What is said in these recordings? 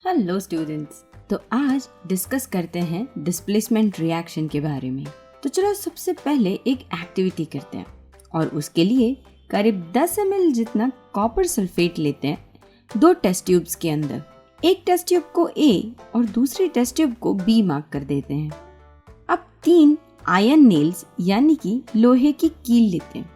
Hello students, तो आज discuss करते हैं डिस्प्लेसमेंट रिएक्शन के बारे में। तो चलो सबसे पहले एक एक्टिविटी करते हैं और उसके लिए करीब 10 ml जितना कॉपर सल्फेट लेते हैं 2 टेस्ट ट्यूब्स के अंदर। एक टेस्ट ट्यूब को A और दूसरी टेस्ट ट्यूब को B मार्क कर देते हैं। अब 3 आयरन नेल्स यानी कि लोहे की कील लेते हैं,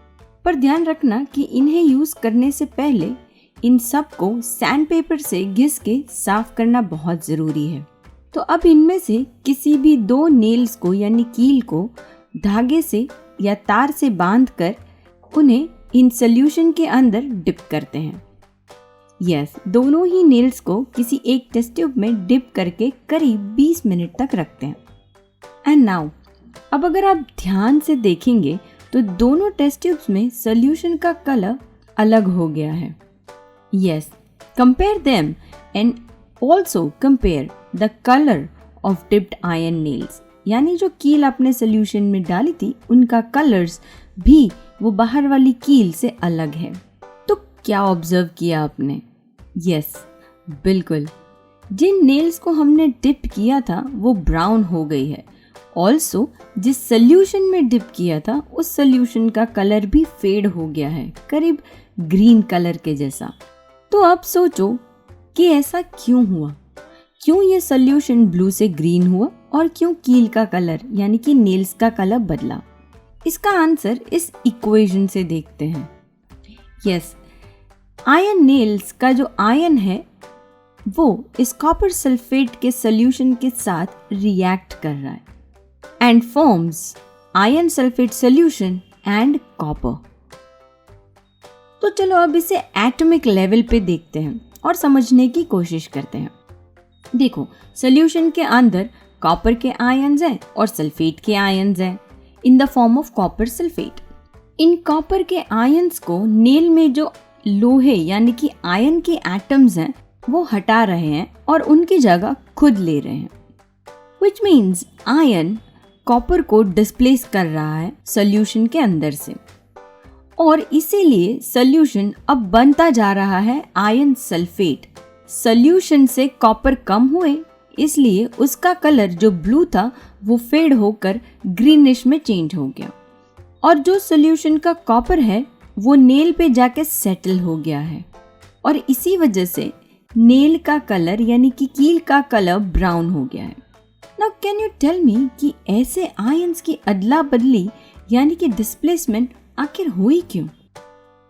पर ध्यान रखना कि इन्हें यूज करने से पहले इन सब को सैंड पेपर से घिस के साफ करना बहुत ज़रूरी है। तो अब इनमें से किसी भी 2 नेल्स को यानी कील को धागे से या तार से बांधकर उन्हें इन सॉल्यूशन के अंदर डिप करते हैं। दोनों ही नेल्स को किसी एक टेस्ट ट्यूब में डिप करके करीब 20 मिनट तक रखते हैं। एंड नाउ, अब अगर आप ध्यान से देखेंगे तो दोनों टेस्ट ट्यूब्स में सॉल्यूशन का कलर अलग हो गया है। Compare them and also compare the color of dipped iron nails। यानी जो कील आपने सोल्यूशन में डाली थी उनका कलर्स भी वो बाहर वाली कील से अलग है। तो क्या ऑब्जर्व किया आपने? बिल्कुल, जिन नेल्स को हमने डिप किया था वो ब्राउन हो गई है। ऑल्सो जिस सोल्यूशन में डिप किया था उस सोल्यूशन का कलर भी फेड हो गया है, करीब ग्रीन कलर के जैसा। तो अब सोचो कि ऐसा क्यों हुआ? क्यों ये सोल्यूशन ब्लू से ग्रीन हुआ और क्यों कील का कलर यानी कि नेल्स का कलर बदला? इसका आंसर इस इक्वेशन से देखते हैं। आयरन नेल्स का जो आयन है वो इस कॉपर सल्फेट के सोल्यूशन के साथ रिएक्ट कर रहा है and forms iron sulphate solution and copper. तो चलो अब इसे एटॉमिक लेवल पे देखते हैं और समझने की कोशिश करते हैं। देखो, सॉल्यूशन के अंदर कॉपर के आयन्स हैं और सल्फेट के आयन्स हैं in the form of copper sulphate. In copper के आयन्स को नेल में जो लोहे यानी कि आयन के एटम्स हैं वो हटा रहे हैं और उनकी जगह खुद ले रहे हैं, व्हिच मीन्स आयन कॉपर को डिस्प्लेस कर रहा है सॉल्यूशन के अंदर से, और इसीलिए सॉल्यूशन अब बनता जा रहा है आयरन सल्फेट। सॉल्यूशन से कॉपर कम हुए इसलिए उसका कलर जो ब्लू था वो फेड होकर ग्रीनिश में चेंज हो गया, और जो सॉल्यूशन का कॉपर है वो नेल पे जाके सेटल हो गया है, और इसी वजह से नेल का कलर यानी कि कील का कलर ब्राउन हो गया है। Now can you tell me कि ऐसे आयन्स की अदला बदली यानी कि डिस्प्लेसमेंट आखिर हुई क्यों?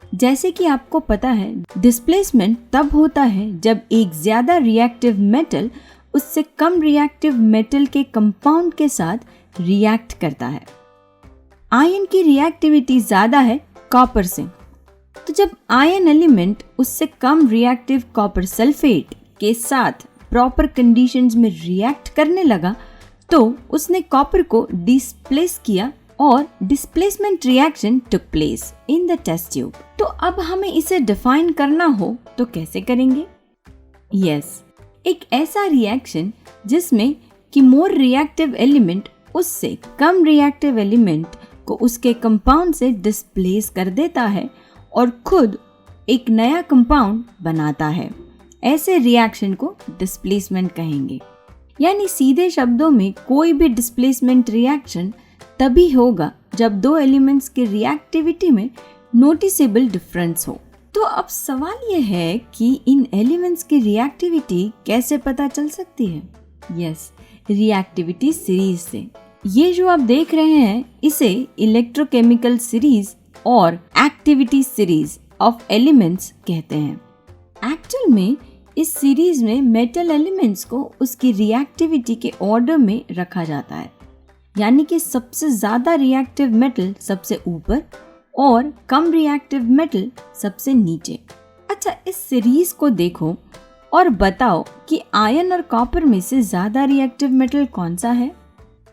जैसे कि आपको पता है, डिस्प्लेसमेंट तब होता है जब एक ज्यादा रिएक्टिव मेटल उससे कम रिएक्टिव मेटल के कंपाउंड के साथ रिएक्ट करता है। आयन की रिएक्टिविटी ज्यादा है कॉपर से, तो जब आयन एलिमेंट उससे कम रिएक्टिव कॉपर सल्फेट के साथ प्रॉपर कंडीशंस में रिएक्ट करने लगा तो उसने कॉपर को डिस्प्लेस किया और displacement reaction took place in the test tube. तो अब हमें इसे डिफाइन करना हो तो कैसे करेंगे? एक ऐसा रिएक्शन जिसमें कि मोर रिएक्टिव एलिमेंट उससे कम रिएक्टिव एलिमेंट को उसके कंपाउंड से डिस्प्लेस कर देता है और खुद एक नया कंपाउंड बनाता है। ऐसे रिएक्शन को डिस्प्लेसमेंट कहेंगे। यानी सीधे शब्दों में कोई भी डिस्प्लेसमेंट रिएक्शन तभी होगा जब 2 एलिमेंट्स के रिएक्टिविटी में नोटिसेबल डिफरेंस हो। तो अब सवाल यह है कि इन एलिमेंट्स की रिएक्टिविटी कैसे पता चल सकती है? रिएक्टिविटी सीरीज से। ये जो आप देख रहे हैं इसे इलेक्ट्रोकेमिकल सीरीज और एक्टिविटी सीरीज ऑफ एलिमेंट्स कहते हैं। एक्चुअल में इस सीरीज में मेटल एलिमेंट्स को उसकी रिएक्टिविटी के ऑर्डर में रखा जाता है, यानी कि सबसे ज्यादा रिएक्टिव मेटल सबसे ऊपर और कम रिएक्टिव मेटल सबसे नीचे। अच्छा, इस सीरीज को देखो और बताओ कि आयन और कॉपर में से ज्यादा रिएक्टिव मेटल कौन सा है?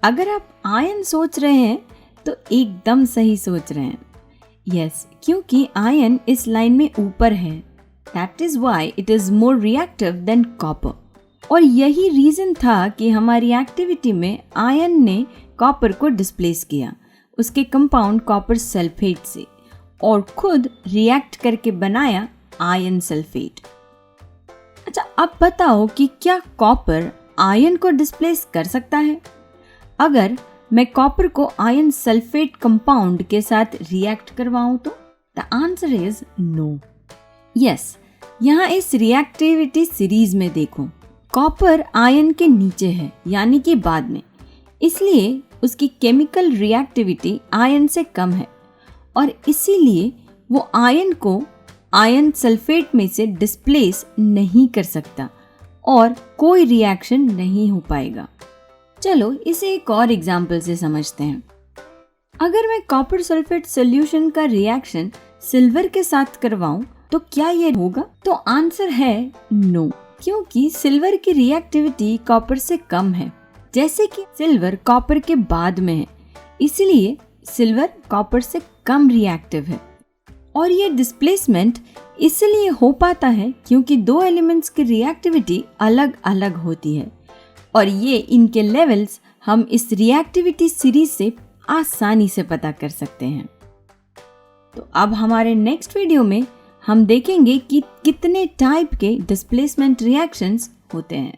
अगर आप आयन सोच रहे हैं तो एकदम सही सोच रहे हैं। क्योंकि आयन इस लाइन में ऊपर है, that is why it is more reactive than copper. और यही रीजन था कि हमारी एक्टिविटी में आयन ने कॉपर को डिस्प्लेस किया उसके कंपाउंड कॉपर सल्फेट से और खुद रिएक्ट करके बनाया आयरन सल्फेट। अच्छा, अब बताओ कि क्या कॉपर आयन को डिस्प्लेस कर सकता है? अगर मैं कॉपर को आयन सल्फेट कंपाउंड के साथ रिएक्ट करवाऊं तो the answer is no. Yes, यहाँ इस रिएक्टिविटी सीरीज में देखो, कॉपर आयन के नीचे है यानी कि बाद में, इसलिए उसकी केमिकल रिएक्टिविटी आयन से कम है और इसीलिए वो आयन को आयन सल्फेट में से डिस्प्लेस नहीं कर सकता और कोई रिएक्शन नहीं हो पाएगा। चलो इसे एक और एग्जाम्पल से समझते हैं। अगर मैं कॉपर सल्फेट सॉल्यूशन का रिएक्शन सिल्वर के साथ करवाऊं तो क्या ये होगा? तो आंसर है नो, क्योंकि सिल्वर की रिएक्टिविटी कॉपर से कम है, जैसे कि सिल्वर कॉपर के बाद में है, इसलिए सिल्वर कॉपर से कम रिएक्टिव है। और ये डिस्प्लेसमेंट इसलिए हो पाता है क्योंकि दो एलिमेंट्स की रिएक्टिविटी अलग अलग होती है और ये इनके लेवल्स हम इस रिएक्टिविटी सीरीज से आसानी से पता कर सकते हैं। तो अब हमारे नेक्स्ट वीडियो में हम देखेंगे कि कितने टाइप के डिस्प्लेसमेंट रिएक्शंस होते हैं।